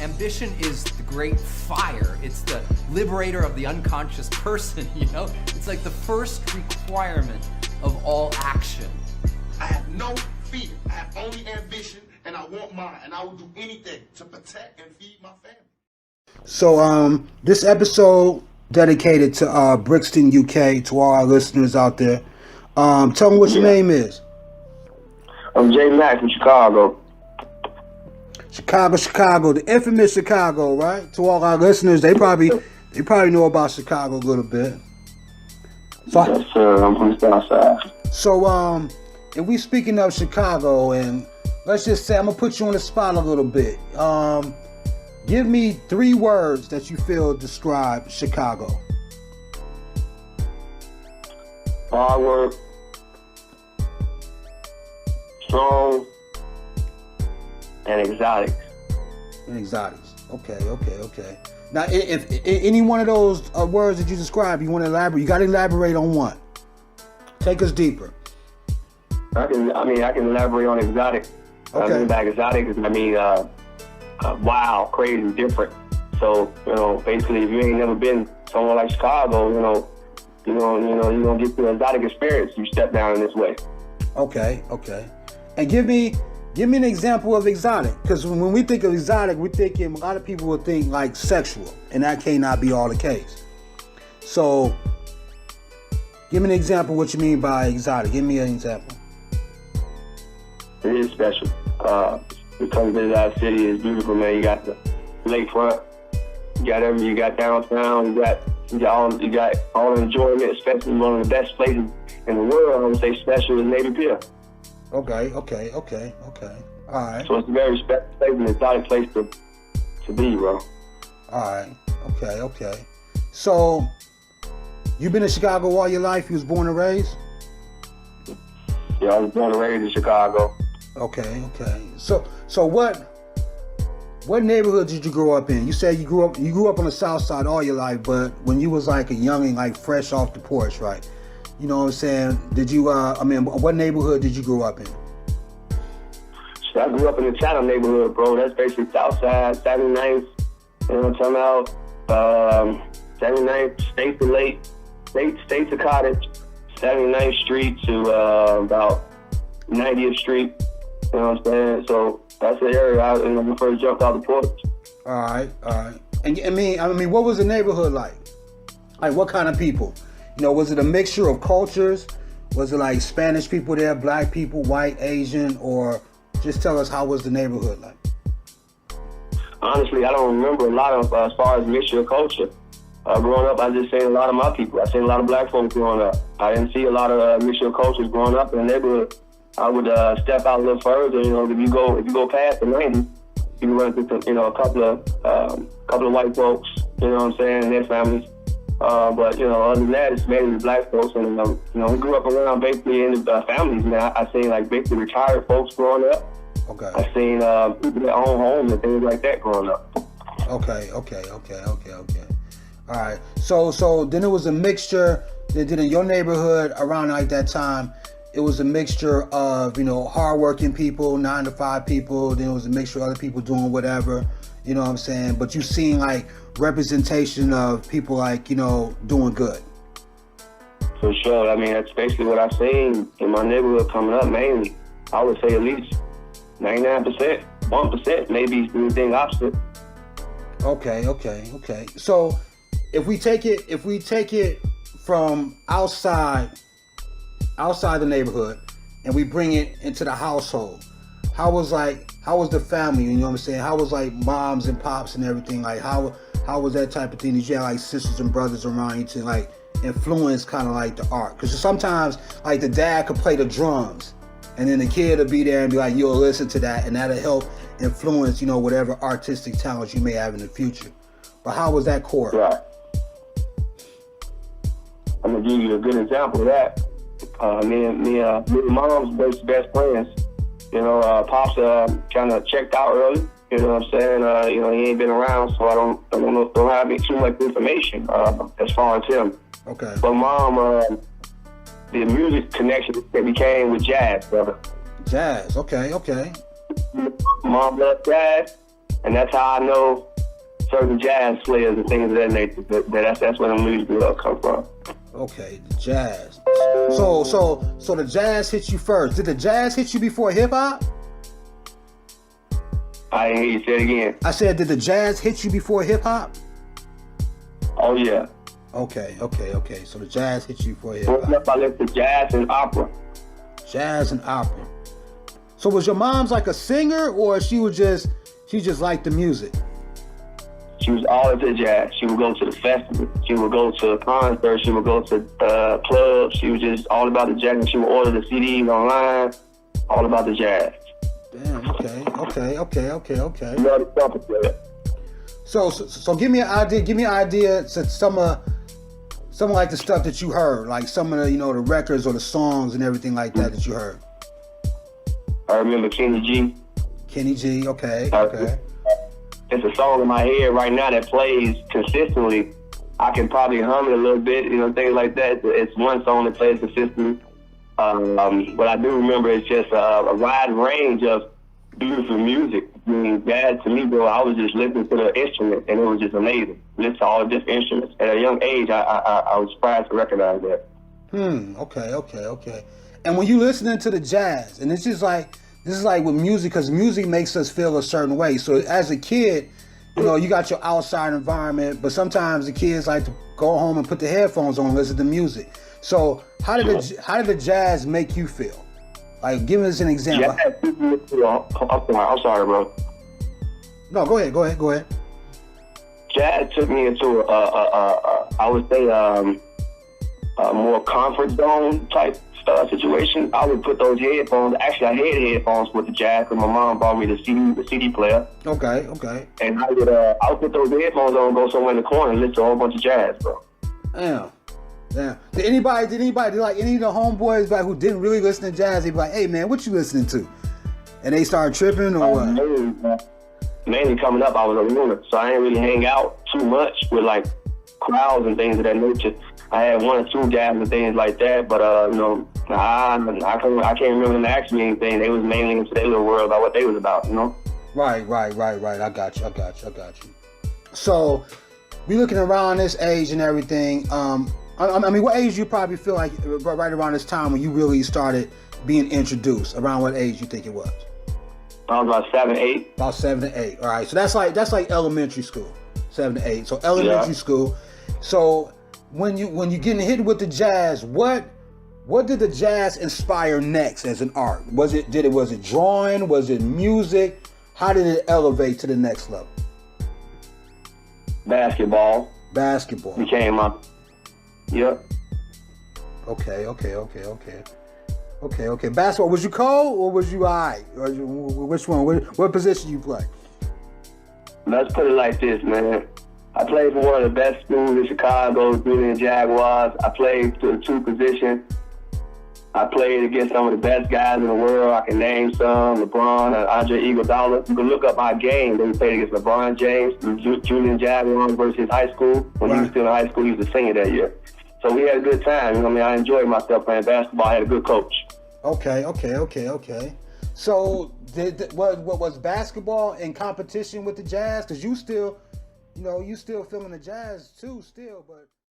ambition is the great fire. It's the liberator of the unconscious person, you know? It's like the first requirement of all action. I have no fear. I have only ambition, and I want mine, and I will do anything to protect and feed my family. So, this episode dedicated to Brixton, UK, to all our listeners out there. Tell me what your name is. I'm Mack from Chicago. Chicago, the infamous Chicago, right? To all our listeners, they probably know about Chicago a little bit. So, yes, sir. I'm from the South Side. So, and we speaking of Chicago, and let's just say I'm gonna put you on the spot a little bit. Give me 3 words that you feel describe Chicago. Hard work, strong, and exotics. And exotics. Okay. Now, if any one of those words that you describe, you want to elaborate, you got to elaborate on one. Take us deeper. I can elaborate on exotic. Okay. I mean, by exotic, I mean wild, crazy, different. So, basically, if you ain't never been somewhere like Chicago, you're gonna get the exotic experience. You step down in this way. Okay. And give me an example of exotic, because when we think of exotic, we're thinking, a lot of people will think like sexual, and that cannot be all the case. So, give me an example of what you mean by exotic. Give me an example. It is special. You come to that city, it's beautiful, man. You got the lakefront, you got downtown, you got all the enjoyment, especially one of the best places in the world. I would say special is Navy Pier. Okay. All right. So it's a very special place, an exotic place to be, bro. All right. Okay. So, you been in Chicago all your life? You was born and raised? Yeah, I was born and raised in Chicago. Okay. So what neighborhood did you grow up in? You said you grew up on the South Side all your life, but when you was like a youngin', like fresh off the porch, right? You know what I'm saying? Did you, what neighborhood did you grow up in? So I grew up in the Chatham neighborhood, bro. That's basically South Side, 79th, you know what I'm talking about? 79th, State to Cottage, 79th Street to about 90th Street, you know what I'm saying? So that's the area when I first jumped out the porch. All right. And I mean, what was the neighborhood like? Like, what kind of people? Was it a mixture of cultures? Was it like Spanish people there, black people, white, Asian, or just tell us how was the neighborhood like? Honestly, I don't remember a lot of as far as mixture of culture. Growing up, I just seen a lot of my people. I seen a lot of black folks growing up. I didn't see a lot of mixture of cultures growing up in the neighborhood. I would step out a little further. If you go past the 90s, you can run into a couple of white folks. You know what I'm saying, and their families. But other than that, it's mainly black folks, and we grew up around basically in the families. Man, I seen like basically retired folks growing up. Okay. I seen people that own homes and things like that growing up. Okay. All right. So then it was a mixture. Then in your neighborhood around like that time, it was a mixture of hardworking people, 9-to-5 people. Then it was a mixture of other people doing whatever. You know what I'm saying? But you seen like representation of people like, doing good. For sure. I mean, that's basically what I've seen in my neighborhood coming up mainly. I would say at least 99%, 1%, maybe anything opposite. Okay. So if we take it from outside the neighborhood and we bring it into the household, how was the family, you know what I'm saying? How was like moms and pops and everything? Like how was that type of thing? Did you have like sisters and brothers around you to like influence kind of like the art? Because sometimes like the dad could play the drums and then the kid will be there and be like, you'll listen to that, and that'll help influence, whatever artistic talents you may have in the future. But how was that core? Right. I'm gonna give you a good example of that. Me and mom's best friends. Pops kind of checked out early. You know what I'm saying? He ain't been around, so I don't have too much information as far as him. Okay. But mom, the music connection that became with jazz, brother. Jazz. Okay. Mom loved jazz, and that's how I know certain jazz players and things of that nature. That's where the music come from. Okay, the jazz. So the jazz hit you first. Did the jazz hit you before hip hop? I didn't hear you say it again. I said, did the jazz hit you before hip hop? Oh yeah. Okay. So the jazz hit you before hip Growing hop. up, I listened to jazz and opera. Jazz and opera. So was your mom's like a singer, or she just liked the music? She was all into jazz. She would go to the festival. She would go to concerts. She would go to clubs. She was just all about the jazz. She would order the CDs online. All about the jazz. Damn. Okay. Love the trumpet player. So give me an idea. Give me an idea to some like the stuff that you heard, like some of the the records or the songs and everything like that you heard. I remember Kenny G. Kenny G. Okay. It's a song in my head right now that plays consistently. I can probably hum it a little bit, things like that. It's one song that plays consistently. What I do remember is just a wide range of beautiful music. I mean, jazz to me, bro, I was just listening to the instrument, and it was just amazing. Listen to all the different instruments. At a young age, I was surprised to recognize that. Okay. And when you listening to the jazz, and this is like with music, because music makes us feel a certain way. So as a kid, you got your outside environment, but sometimes the kids like to go home and put the headphones on and listen to music. So how did the jazz make you feel? Like, give us an example. I'm sorry, bro. No, go ahead. Jazz took me into I would say a more comfort zone type situation. I would put those headphones. Actually, I had headphones with the jazz because my mom bought me the CD player. Okay. And I would put those headphones on, go somewhere in the corner, and listen to a whole bunch of jazz, bro. Damn. Did anybody like any of the homeboys who didn't really listen to jazz? They'd be like, "Hey man, what you listening to?" And they started tripping or what? Mainly coming up, I was a loner, so I didn't really hang out too much with like crowds and things of that nature. I had one or two jams and things like that, but I can't remember them asking me anything. They was mainly into their little world about what they was about, Right. I got you. So we looking around this age and everything. I mean, what age do you probably feel like right around this time when you really started being introduced? Around what age you think it was? I was about 7, 8. About 7 to 8. All right. So that's like elementary school. 7 to 8. So elementary school. So when you getting hit with the jazz, what did the jazz inspire next as an art? Was it drawing? Was it music? How did it elevate to the next level? Basketball. Became my. Yep. Okay. Basketball. Was you cold or was you high? Or which one? What position you play? Let's put it like this, man. I played for one of the best schools in Chicago, Julian Jaguars. I played to the 2 position. I played against some of the best guys in the world. I can name some: LeBron and Andre Iguodala. You can look up my game. They played against LeBron James, Julian Jaguars versus high school. When he was still in high school, he was a senior that year. So we had a good time. I enjoyed myself playing basketball. I had a good coach. Okay. So what was basketball in competition with the jazz? Because you still feeling the jazz too, but.